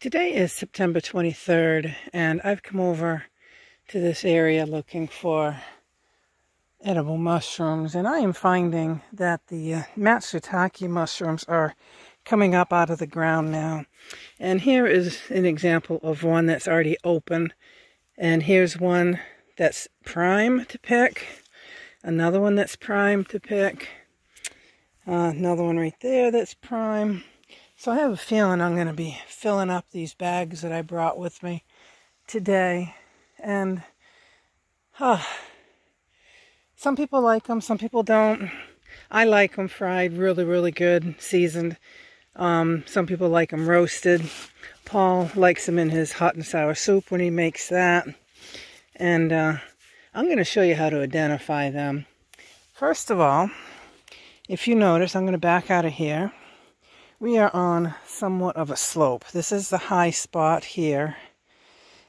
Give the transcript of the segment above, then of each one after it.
Today is September 23rd, and I've come over to this area looking for edible mushrooms, and I am finding that the Matsutaki mushrooms are coming up out of the ground now. And here is an example of one that's already open, and here's one that's prime to pick, another one that's prime to pick, another one right there that's prime. So I have a feeling I'm going to be filling up these bags that I brought with me today. And some people like them, some people don't. I like them fried, really, really good, seasoned. Some people like them roasted. Paul likes them in his hot and sour soup when he makes that. And I'm going to show you how to identify them. First of all, if you notice, I'm going to back out of here. We are on somewhat of a slope. This is the high spot here,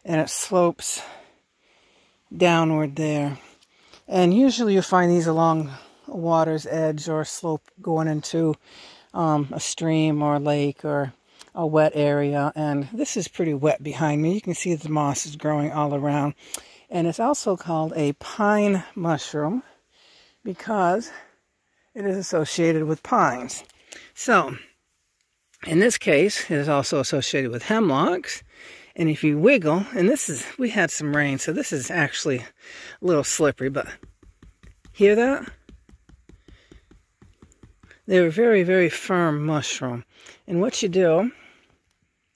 and it slopes downward there. And usually you find these along a water's edge or a slope going into a stream or a lake or a wet area. And this is pretty wet behind me. You can see the moss is growing all around. And it's also called a pine mushroom because it is associated with pines. So, in this case, it is also associated with hemlocks. And if you wiggle, and we had some rain, so this is actually a little slippery, but hear that? They're a very, very firm mushroom. And what you do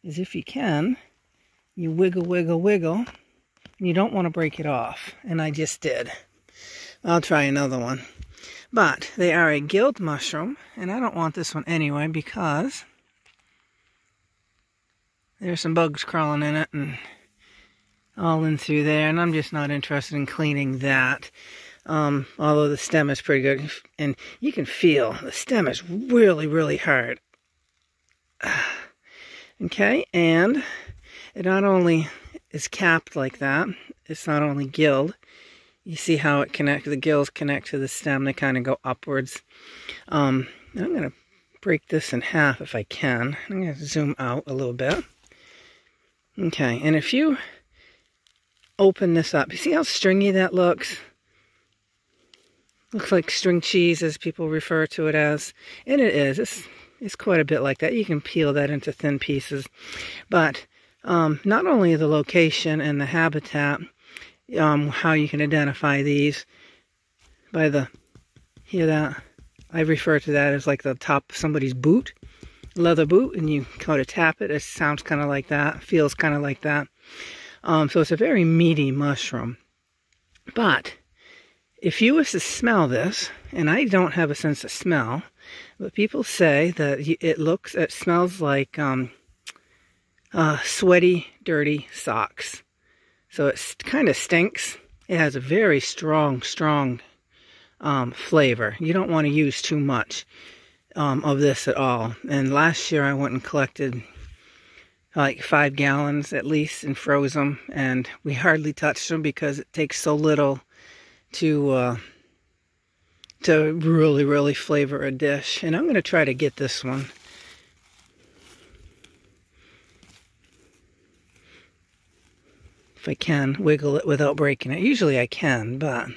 is, if you can, you wiggle, wiggle, wiggle, and you don't want to break it off. And I just did. I'll try another one. But they are a gilled mushroom, and I don't want this one anyway because there's some bugs crawling in it and all in through there, and I'm just not interested in cleaning that. Although the stem is pretty good, and you can feel the stem is really, really hard. Okay, and it not only is capped like that, it's not only gilled. You see how it connects, the gills connect to the stem, they kind of go upwards. I'm going to break this in half if I can. I'm going to zoom out a little bit. Okay, and if you open this up, you see how stringy that looks? Looks like string cheese, as people refer to it as. And it is. It's quite a bit like that. You can peel that into thin pieces. But not only the location and the habitat, how you can identify these by the, hear that? I refer to that as like the top of somebody's boot. Leather boot, and you go to tap it, it sounds kind of like that, feels kind of like that. So it's a very meaty mushroom. But if you was to smell this, and I don't have a sense of smell, but people say that it smells like sweaty, dirty socks. So it kind of stinks. It has a very strong flavor. You don't want to use too much of this at all. And last year I went and collected like 5 gallons at least and froze them, and we hardly touched them because it takes so little to really, really flavor a dish. And I'm going to try to get this one. If I can wiggle it without breaking it. Usually I can, but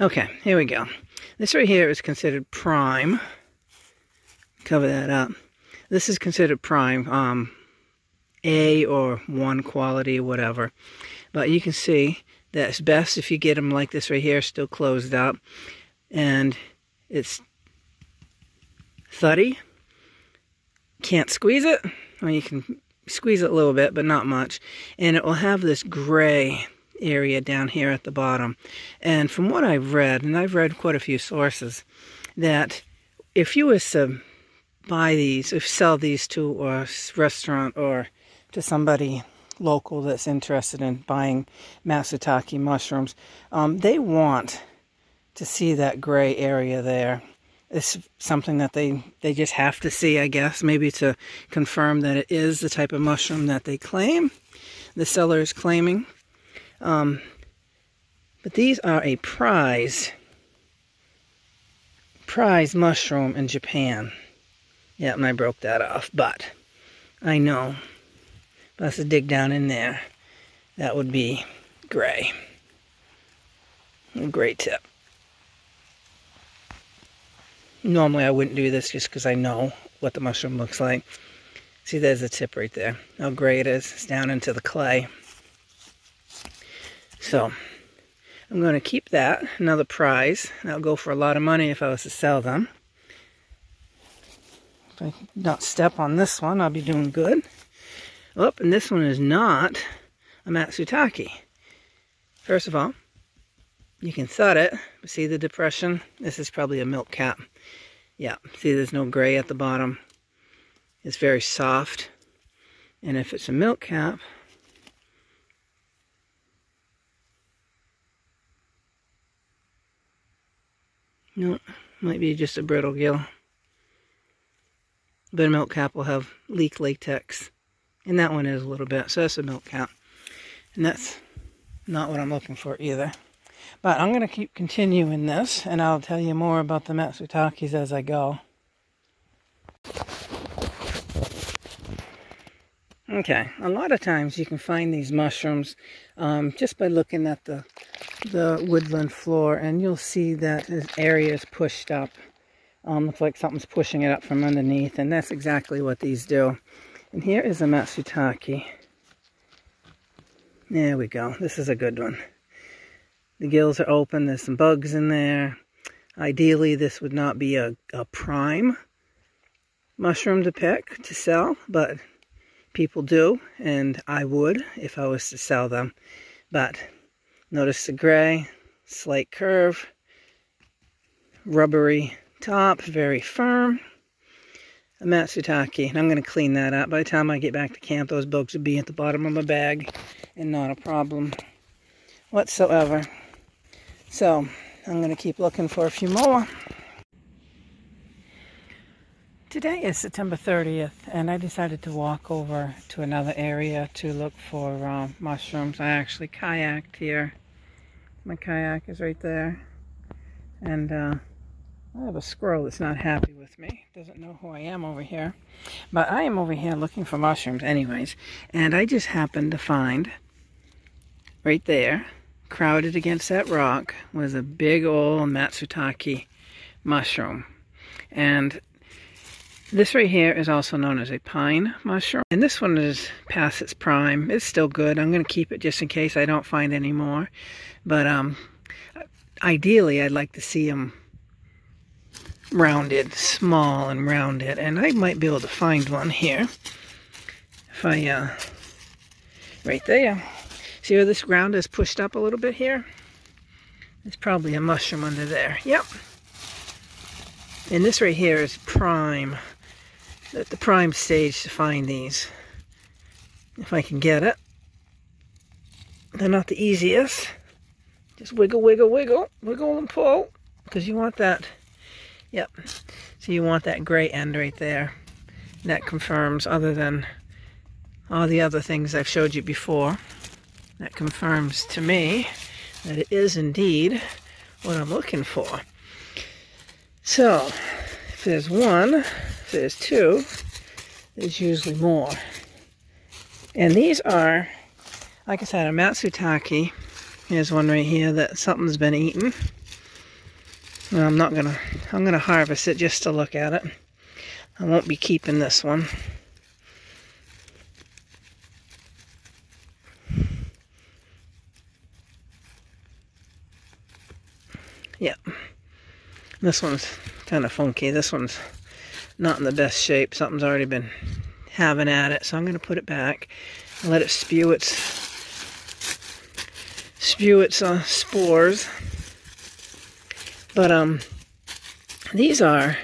okay, here we go. This right here is considered prime. Cover that up. This is considered prime, A or 1 quality, whatever. But you can see that it's best if you get them like this right here, still closed up. And it's thuddy. Can't squeeze it. Well, you can squeeze it a little bit, but not much. And it will have this gray area down here at the bottom. And from what I've read, and I've read quite a few sources, that if you was to buy these, if sell these to a restaurant or to somebody local that's interested in buying Matsutaki mushrooms, they want to see that gray area there. It's something that they just have to see, I guess, maybe to confirm that it is the type of mushroom that they claim, the seller is claiming. But these are a prized mushroom in Japan. Yeah, and I broke that off, but I know. If I was to dig down in there, that would be gray. A gray tip. Normally I wouldn't do this just because I know what the mushroom looks like. See, there's a tip right there. How gray it is. It's down into the clay. So, I'm going to keep that. Another prize. That'll go for a lot of money if I was to sell them. If I not step on this one, I'll be doing good. Oh, and this one is not a Matsutaki. First of all, you can thud it, but see the depression? This is probably a milk cap. Yeah, see there's no gray at the bottom. It's very soft. And if it's a milk cap, no, might be just a brittle gill. But a milk cap will have leak latex. And that one is a little bit, so that's a milk cap. And that's not what I'm looking for either. But I'm going to keep continuing this, and I'll tell you more about the Matsutakis as I go. Okay, a lot of times you can find these mushrooms just by looking at the woodland floor, and you'll see that this area is pushed up. Looks like something's pushing it up from underneath, and that's exactly what these do. And here is a Matsutaki. There we go. This is a good one. The gills are open. There's some bugs in there. Ideally, this would not be a prime mushroom to pick to sell, but people do, and I would if I was to sell them. But notice the gray, slight curve, rubbery top, very firm. A Matsutaki, and I'm going to clean that up. By the time I get back to camp, those bugs will be at the bottom of my bag and not a problem whatsoever. So, I'm going to keep looking for a few more. Today is September 30th, and I decided to walk over to another area to look for mushrooms. I actually kayaked here. My kayak is right there. And I have a squirrel that's not happy with me. Doesn't know who I am over here. But I am over here looking for mushrooms anyways. And I just happened to find, right there, crowded against that rock, was a big old Matsutaki mushroom. And this right here is also known as a pine mushroom. And this one is past its prime. It's still good. I'm going to keep it just in case I don't find any more. But ideally, I'd like to see them rounded, small and rounded, and I might be able to find one here. If I, right there. See where this ground is pushed up a little bit here? There's probably a mushroom under there. Yep. And this right here is prime, at the prime stage to find these. If I can get it. They're not the easiest. Just wiggle, wiggle, wiggle, wiggle and pull, because you want that. Yep, so you want that gray end right there. And that confirms, other than all the other things I've showed you before, that confirms to me that it is indeed what I'm looking for. So, if there's one, if there's two, there's usually more. And these are, like I said, a Matsutaki. Here's one right here that something's been eaten. And I'm gonna harvest it just to look at it. I won't be keeping this one. Yep. This one's kind of funky. This one's not in the best shape. Something's already been having at it. So I'm gonna put it back and let it spew its spores. But these are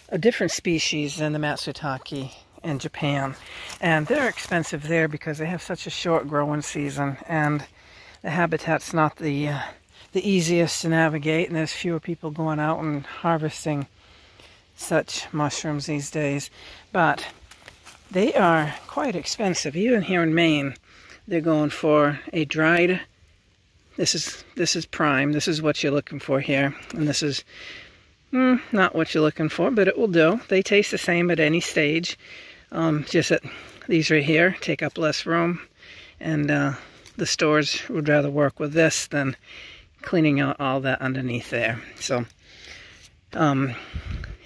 a different species than the Matsutaki in Japan, and they're expensive there because they have such a short growing season, and the habitat's not the easiest to navigate, and there's fewer people going out and harvesting such mushrooms these days. But they are quite expensive. Even here in Maine, they're going for a dried. This is prime. This is what you're looking for here. And this is not what you're looking for, but it will do. They taste the same at any stage. Just that these right here take up less room, and the stores would rather work with this than cleaning out all that underneath there. So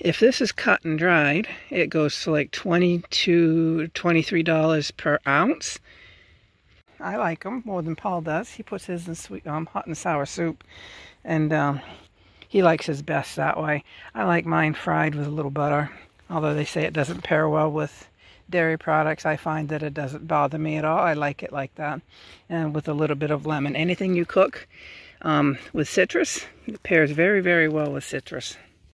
if this is cut and dried, it goes to like $22 to $23 per ounce. I like them more than Paul does. He puts his in sweet, hot and sour soup, and he likes his best that way. I like mine fried with a little butter, although they say it doesn't pair well with dairy products. I find that it doesn't bother me at all. I like it like that, and with a little bit of lemon. Anything you cook with citrus, it pairs very, very well with citrus.